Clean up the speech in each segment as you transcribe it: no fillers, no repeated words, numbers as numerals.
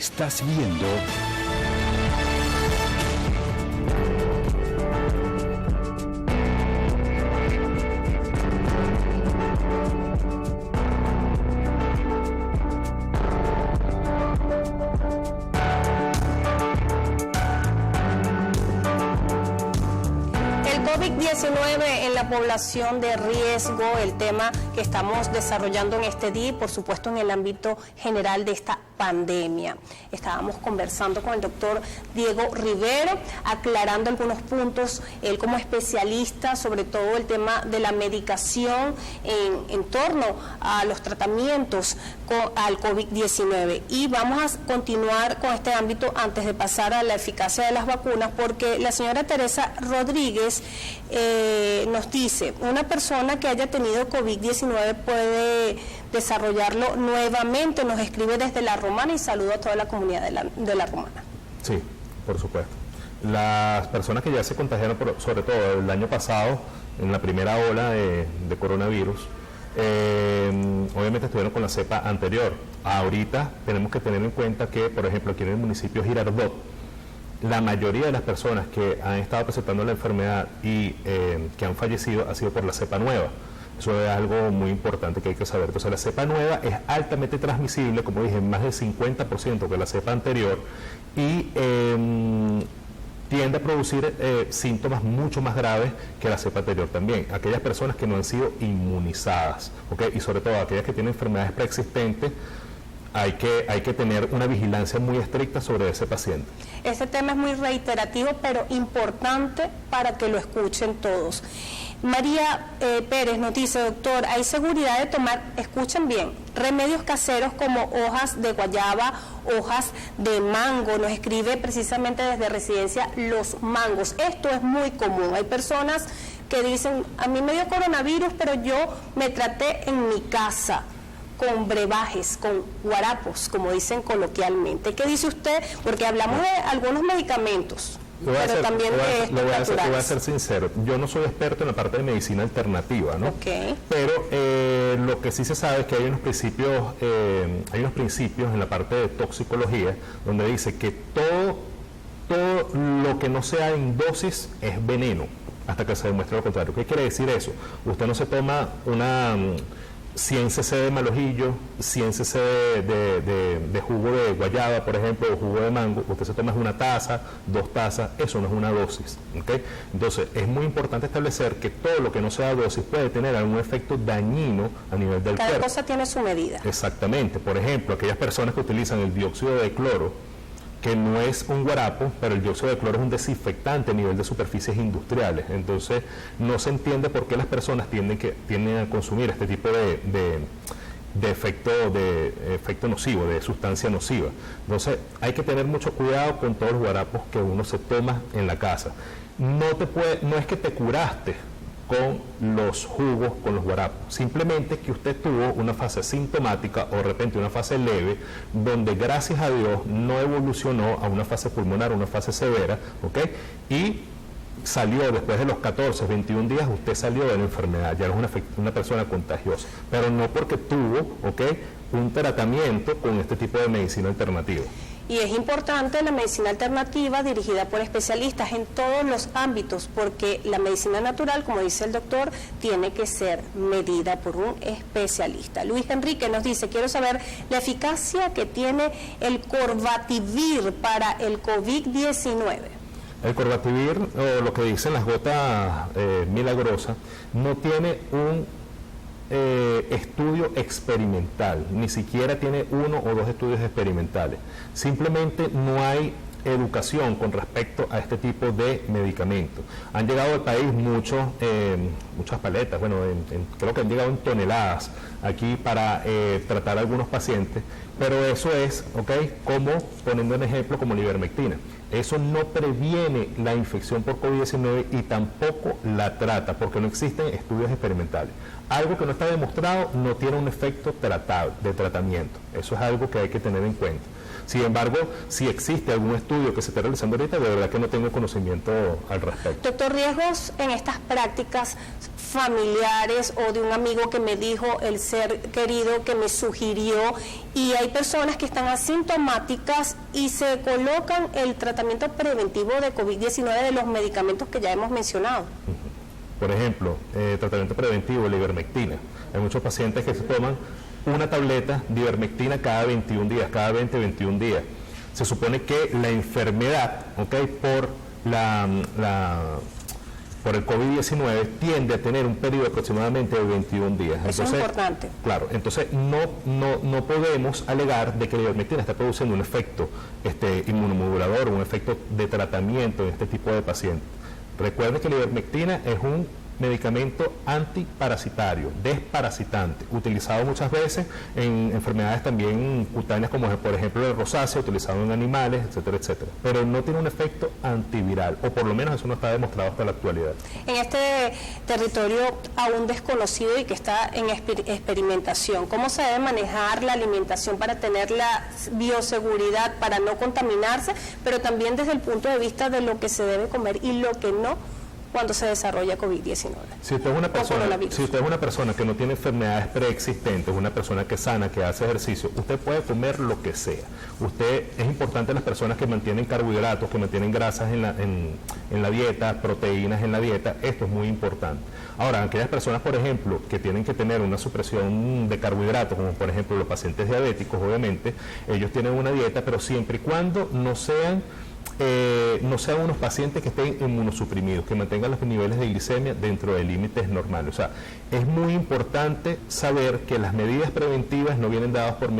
Estás viendo COVID-19 en la población de riesgo, el tema que estamos desarrollando en este día y por supuesto en el ámbito general de esta pandemia. Estábamos conversando con el doctor Diego Rivero, aclarando algunos puntos, él como especialista, sobre todo el tema de la medicación en torno a los tratamientos al COVID-19. Y vamos a continuar con este ámbito antes de pasar a la eficacia de las vacunas, porque la señora Teresa Rodríguez nos dice, una persona que haya tenido COVID-19 puede desarrollarlo nuevamente. Nos escribe desde La Romana y saludo a toda la comunidad de la Romana. Sí, por supuesto. Las personas que ya se contagiaron, sobre todo el año pasado, en la primera ola de coronavirus, obviamente estuvieron con la cepa anterior. Ahorita tenemos que tener en cuenta que, por ejemplo, aquí en el municipio de Girardot, la mayoría de las personas que han estado presentando la enfermedad y que han fallecido ha sido por la cepa nueva. Eso es algo muy importante que hay que saber. Entonces, la cepa nueva es altamente transmisible, como dije, más del 50% que la cepa anterior, y tiende a producir síntomas mucho más graves que la cepa anterior también. Aquellas personas que no han sido inmunizadas, ¿okay? Y sobre todo aquellas que tienen enfermedades preexistentes, hay que tener una vigilancia muy estricta sobre ese paciente. Este tema es muy reiterativo, pero importante para que lo escuchen todos. María Pérez nos dice, doctor, ¿hay seguridad de tomar, escuchen bien, remedios caseros como hojas de guayaba, hojas de mango? Nos escribe precisamente desde Residencia Los Mangos. Esto es muy común. Hay personas que dicen, a mí me dio coronavirus, pero yo me traté en mi casa con brebajes, con guarapos, como dicen coloquialmente. ¿Qué dice usted? Porque hablamos de algunos medicamentos, pero también de estos naturales. Le voy a ser sincero, yo no soy experto en la parte de medicina alternativa, ¿no? Okay. Pero lo que sí se sabe es que hay unos principios en la parte de toxicología, donde dice que todo lo que no sea en dosis es veneno, hasta que se demuestre lo contrario. ¿Qué quiere decir eso? Usted no se toma una 100 cc de malojillo, 100 cc de jugo de guayaba, por ejemplo, o jugo de mango. Usted se toma una taza, 2 tazas, eso no es una dosis, ¿okay? Entonces, es muy importante establecer que todo lo que no sea dosis puede tener algún efecto dañino a nivel del cuerpo. Cada cosa tiene su medida. Exactamente. Por ejemplo, aquellas personas que utilizan el dióxido de cloro, que no es un guarapo, pero el dióxido de cloro es un desinfectante a nivel de superficies industriales. Entonces, no se entiende por qué las personas tienden a consumir este tipo de efecto nocivo, de sustancia nociva. Entonces, hay que tener mucho cuidado con todos los guarapos que uno se toma en la casa. No es que te curaste con los jugos, con los guarapos, simplemente que usted tuvo una fase sintomática o de repente una fase leve, donde gracias a Dios no evolucionó a una fase pulmonar, una fase severa, ¿ok? Y salió después de los 14, 21 días, usted salió de la enfermedad, ya no es una persona contagiosa, pero no porque tuvo, ¿ok?, un tratamiento con este tipo de medicina alternativa. Y es importante la medicina alternativa dirigida por especialistas en todos los ámbitos, porque la medicina natural, como dice el doctor, tiene que ser medida por un especialista. Luis Enrique nos dice, quiero saber la eficacia que tiene el Corbativir para el COVID-19. El Corbativir, o lo que dicen las gotas milagrosas, no tiene un estudio experimental, ni siquiera tiene 1 o 2 estudios experimentales. Simplemente no hay educación con respecto a este tipo de medicamentos. Han llegado al país muchas paletas, bueno, creo que han llegado en toneladas aquí para tratar a algunos pacientes, pero eso es, ¿ok?, como, poniendo un ejemplo, como la ivermectina. Eso no previene la infección por COVID-19 y tampoco la trata, porque no existen estudios experimentales. Algo que no está demostrado no tiene un efecto de tratamiento. Eso es algo que hay que tener en cuenta. Sin embargo, si existe algún estudio que se esté realizando ahorita, de verdad que no tengo conocimiento al respecto. Doctor, riesgos en estas prácticas familiares o de un amigo que me dijo, el ser querido que me sugirió, y hay personas que están asintomáticas y se colocan el tratamiento preventivo de COVID-19 de los medicamentos que ya hemos mencionado. Por ejemplo, tratamiento preventivo, la ivermectina. Hay muchos pacientes que se toman una tableta de ivermectina cada 21 días, cada 20-21 días. Se supone que la enfermedad, por por el COVID-19 tiende a tener un periodo aproximadamente de 21 días. Eso es importante. Claro, entonces no podemos alegar de que la ivermectina está produciendo un efecto inmunomodulador, un efecto de tratamiento en este tipo de pacientes. Recuerde que la ivermectina es un medicamento antiparasitario, desparasitante, utilizado muchas veces en enfermedades también cutáneas como por ejemplo el rosácea, utilizado en animales, etcétera, etcétera. Pero no tiene un efecto antiviral, o por lo menos eso no está demostrado hasta la actualidad. En este territorio aún desconocido y que está en experimentación, ¿cómo se debe manejar la alimentación para tener la bioseguridad, para no contaminarse, pero también desde el punto de vista de lo que se debe comer y lo que no cuando se desarrolla COVID-19? Si usted es una persona que no tiene enfermedades preexistentes, una persona que es sana, que hace ejercicio, usted puede comer lo que sea. Es importante las personas que mantienen carbohidratos, que mantienen grasas en la dieta, proteínas en la dieta, esto es muy importante. Ahora, aquellas personas, por ejemplo, que tienen que tener una supresión de carbohidratos, como por ejemplo los pacientes diabéticos, obviamente, ellos tienen una dieta, pero siempre y cuando no sean unos pacientes que estén inmunosuprimidos, que mantengan los niveles de glicemia dentro de límites normales. O sea, es muy importante saber que las medidas preventivas no vienen dadas por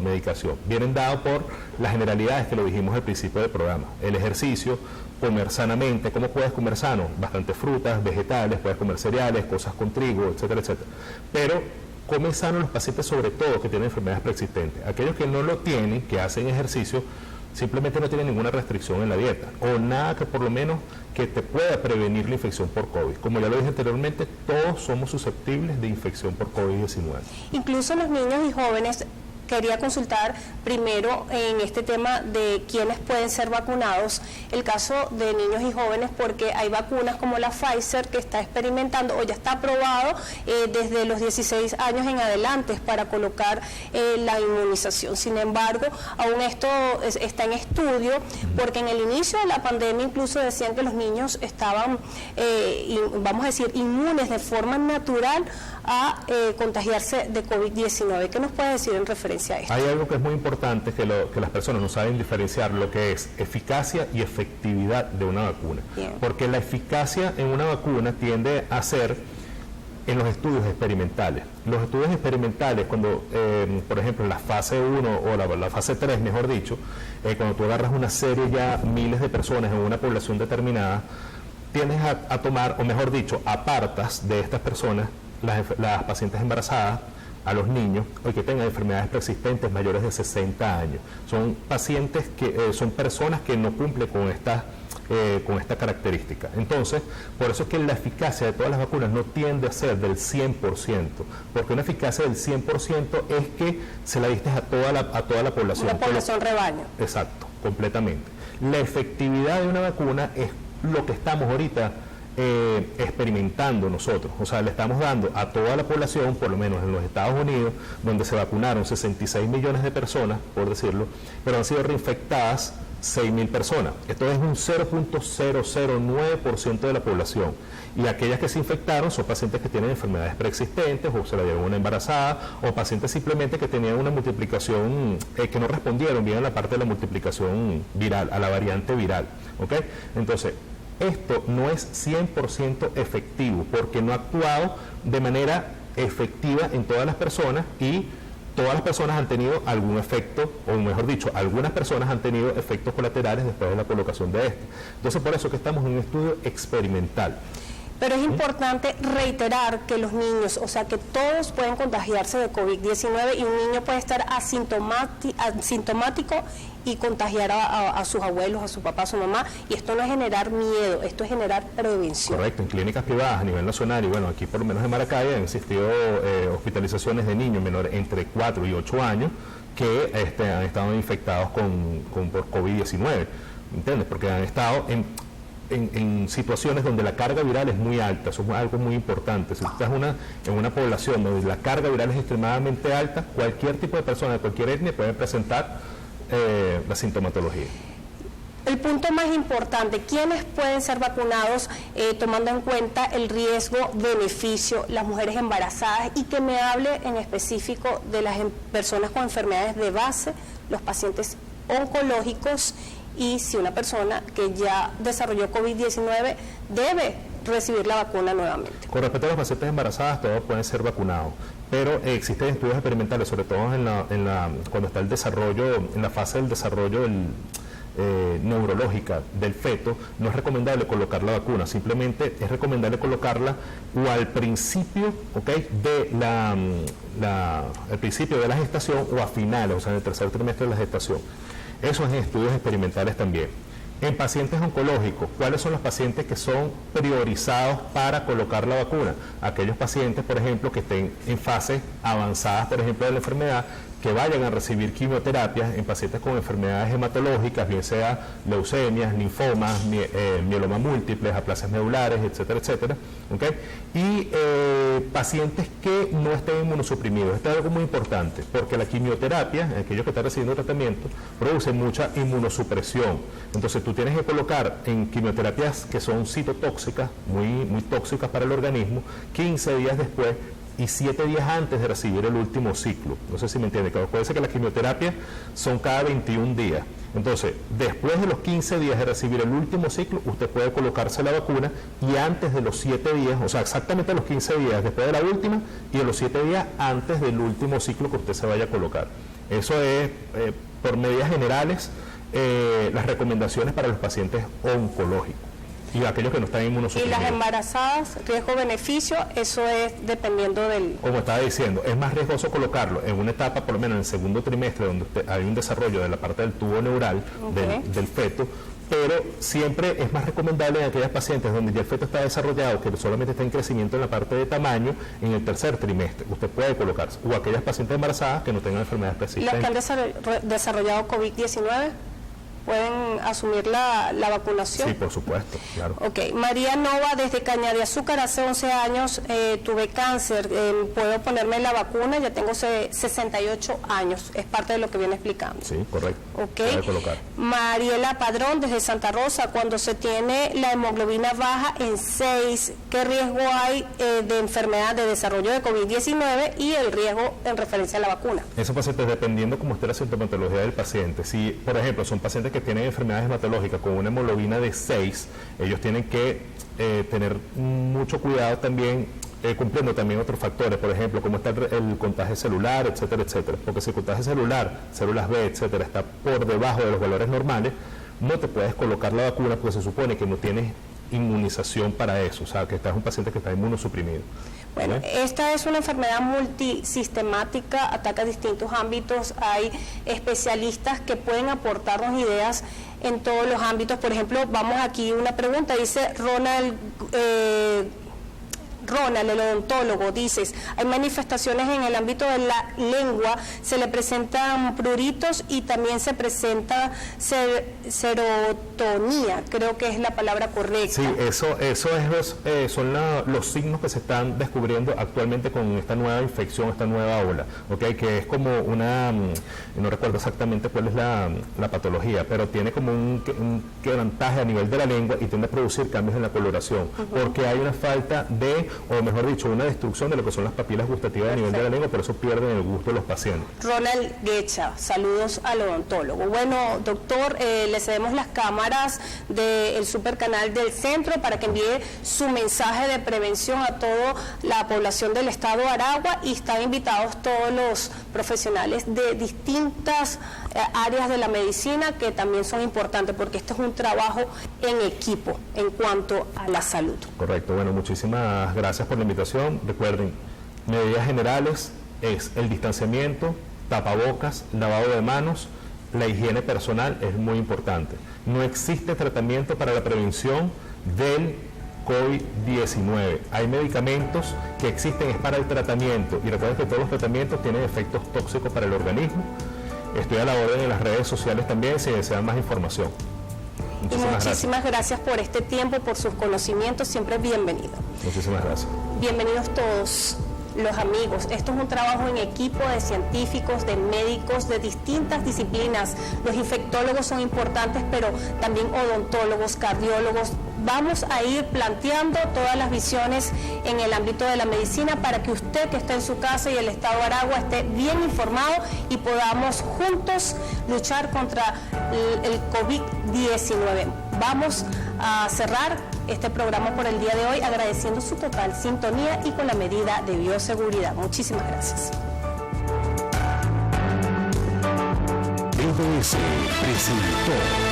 medicación, vienen dadas por las generalidades que lo dijimos al principio del programa. El ejercicio, comer sanamente. ¿Cómo puedes comer sano? Bastante frutas, vegetales, puedes comer cereales, cosas con trigo, etcétera, etcétera. Pero comen sano los pacientes sobre todo que tienen enfermedades preexistentes. Aquellos que no lo tienen, que hacen ejercicio, simplemente no tienen ninguna restricción en la dieta o nada que por lo menos que te pueda prevenir la infección por COVID. Como ya lo dije anteriormente, todos somos susceptibles de infección por COVID-19. Incluso los niños y jóvenes. Quería consultar primero en este tema de quiénes pueden ser vacunados, el caso de niños y jóvenes, porque hay vacunas como la Pfizer que está experimentando o ya está aprobado desde los 16 años en adelante para colocar la inmunización. Sin embargo, aún esto está en estudio, porque en el inicio de la pandemia incluso decían que los niños estaban, vamos a decir, inmunes de forma natural a contagiarse de COVID-19. ¿Qué nos puede decir en referencia a esto? Hay algo que es muy importante, que las personas no saben diferenciar lo que es eficacia y efectividad de una vacuna. Bien. Porque la eficacia en una vacuna tiende a ser en los estudios experimentales. Los estudios experimentales, cuando, por ejemplo, en la fase 1 o la fase 3, mejor dicho, cuando tú agarras una serie ya, miles de personas en una población determinada, tiendes a tomar, o mejor dicho, apartas de estas personas las pacientes embarazadas, a los niños o que tengan enfermedades persistentes mayores de 60 años. Son pacientes son personas que no cumplen con esta característica. Entonces, por eso es que la eficacia de todas las vacunas no tiende a ser del 100%, porque una eficacia del 100% es que se la diste a toda la población. Una población rebaño. Exacto, completamente. La efectividad de una vacuna es lo que estamos ahorita experimentando nosotros, o sea, le estamos dando a toda la población, por lo menos en los Estados Unidos, donde se vacunaron 66 millones de personas, por decirlo, pero han sido reinfectadas 6.000 personas. Esto es un 0.009% de la población. Y aquellas que se infectaron son pacientes que tienen enfermedades preexistentes, o se la dieron una embarazada, o pacientes simplemente que tenían una multiplicación, que no respondieron bien a la parte de la multiplicación viral, a la variante viral. ¿Okay? Entonces, esto no es 100% efectivo porque no ha actuado de manera efectiva en todas las personas y todas las personas han tenido algún efecto, o mejor dicho, algunas personas han tenido efectos colaterales después de la colocación de esto. Entonces, por eso que estamos en un estudio experimental. Pero es importante reiterar que los niños, o sea, que todos pueden contagiarse de COVID-19 y un niño puede estar asintomático y contagiar a sus abuelos, a su papá, a su mamá, y esto no es generar miedo, esto es generar prevención. Correcto, en clínicas privadas a nivel nacional, y bueno, aquí por lo menos en Maracay han existido hospitalizaciones de niños menores entre 4 y 8 años que han estado infectados por COVID-19, ¿entiendes? Porque han estado en situaciones donde la carga viral es muy alta, eso es algo muy importante. Si estás en una población donde la carga viral es extremadamente alta, cualquier tipo de persona de cualquier etnia puede presentar la sintomatología. El punto más importante, ¿quiénes pueden ser vacunados tomando en cuenta el riesgo-beneficio? Las mujeres embarazadas, y que me hable en específico de las personas con enfermedades de base, los pacientes oncológicos, y si una persona que ya desarrolló COVID-19 debe recibir la vacuna nuevamente. Con respecto a los pacientes embarazadas, todos pueden ser vacunados, pero existen estudios experimentales, sobre todo cuando está el desarrollo, en la fase del desarrollo neurológica del feto. No es recomendable colocar la vacuna, simplemente es recomendable colocarla o al principio, al principio de la gestación o a finales, o sea, en el tercer trimestre de la gestación. Eso es en estudios experimentales también. En pacientes oncológicos, ¿cuáles son los pacientes que son priorizados para colocar la vacuna? Aquellos pacientes, por ejemplo, que estén en fases avanzadas, por ejemplo, de la enfermedad, que vayan a recibir quimioterapias en pacientes con enfermedades hematológicas, bien sea leucemias, linfomas, mieloma múltiples, aplasias medulares, etcétera, etcétera, ¿okay? Y pacientes que no estén inmunosuprimidos. Esto es algo muy importante, porque la quimioterapia, aquellos que están recibiendo tratamiento, produce mucha inmunosupresión. Entonces tú tienes que colocar en quimioterapias que son citotóxicas, muy tóxicas para el organismo, 15 días después y 7 días antes de recibir el último ciclo. No sé si me entiende, puede ser que las quimioterapias son cada 21 días. Entonces, después de los 15 días de recibir el último ciclo, usted puede colocarse la vacuna, y antes de los 7 días, o sea, exactamente los 15 días después de la última y de los 7 días antes del último ciclo que usted se vaya a colocar. Eso es, por medidas generales, las recomendaciones para los pacientes oncológicos y aquellos que no están inmunosuprimidos. Y las embarazadas, riesgo-beneficio, eso es dependiendo del... Como estaba diciendo, es más riesgoso colocarlo en una etapa, por lo menos en el segundo trimestre, donde hay un desarrollo de la parte del tubo neural del feto, pero siempre es más recomendable en aquellas pacientes donde ya el feto está desarrollado, que solamente está en crecimiento en la parte de tamaño, en el tercer trimestre. Usted puede colocarse, o aquellas pacientes embarazadas que no tengan enfermedad específica. ¿Las que han desarrollado COVID-19? ¿Pueden asumir la vacunación? Sí, por supuesto, claro. Ok, María Nova, desde Caña de Azúcar, hace 11 años tuve cáncer, ¿puedo ponerme la vacuna? Ya tengo 68 años, es parte de lo que viene explicando. Sí, correcto. Ok. Puede colocar. Mariela Padrón, desde Santa Rosa, cuando se tiene la hemoglobina baja en 6, ¿qué riesgo hay de enfermedad de desarrollo de COVID-19 y el riesgo en referencia a la vacuna? Esos pacientes, dependiendo cómo esté la sintomatología del paciente, si, por ejemplo, son pacientes que tienen enfermedades hematológicas con una hemoglobina de 6, ellos tienen que tener mucho cuidado también, cumpliendo también otros factores, por ejemplo, como está el contagio celular, etcétera, etcétera. Porque si el contagio celular, células B, etcétera, está por debajo de los valores normales, no te puedes colocar la vacuna porque se supone que no tienes inmunización para eso, o sea, que estás un paciente que está inmunosuprimido. Bueno, esta es una enfermedad multisistemática, ataca distintos ámbitos, hay especialistas que pueden aportarnos ideas en todos los ámbitos. Por ejemplo, vamos aquí una pregunta, dice Ronald, el odontólogo, dices, hay manifestaciones en el ámbito de la lengua, se le presentan pruritos y también se presenta serotonía, creo que es la palabra correcta. Sí, son los signos que se están descubriendo actualmente con esta nueva infección, esta nueva ola, ¿okay? Que es como no recuerdo exactamente cuál es la patología, pero tiene como un quebrantaje a nivel de la lengua y tiende a producir cambios en la coloración, porque hay una falta de o mejor dicho, una destrucción de lo que son las papilas gustativas a nivel de la lengua, por eso pierden el gusto los pacientes. Ronald Guecha, saludos al odontólogo. Bueno, doctor, le cedemos las cámaras del supercanal del centro para que envíe su mensaje de prevención a toda la población del estado de Aragua, y están invitados todos los profesionales de distintas áreas de la medicina que también son importantes, porque este es un trabajo en equipo en cuanto a la salud. Correcto, bueno, muchísimas gracias por la invitación. Recuerden, medidas generales es el distanciamiento, tapabocas, lavado de manos, la higiene personal es muy importante. No existe tratamiento para la prevención del COVID-19. Hay medicamentos que existen es para el tratamiento, y recuerden que todos los tratamientos tienen efectos tóxicos para el organismo. Estoy a la orden en las redes sociales también si desean más información. Muchísimas gracias por este tiempo, por sus conocimientos, siempre bienvenido. Muchísimas gracias. Bienvenidos todos los amigos. Esto es un trabajo en equipo de científicos, de médicos, de distintas disciplinas. Los infectólogos son importantes, pero también odontólogos, cardiólogos. Vamos a ir planteando todas las visiones en el ámbito de la medicina para que usted que está en su casa y el estado de Aragua esté bien informado y podamos juntos luchar contra el COVID-19. Vamos a cerrar este programa por el día de hoy agradeciendo su total sintonía y con la medida de bioseguridad. Muchísimas gracias. EBS presentó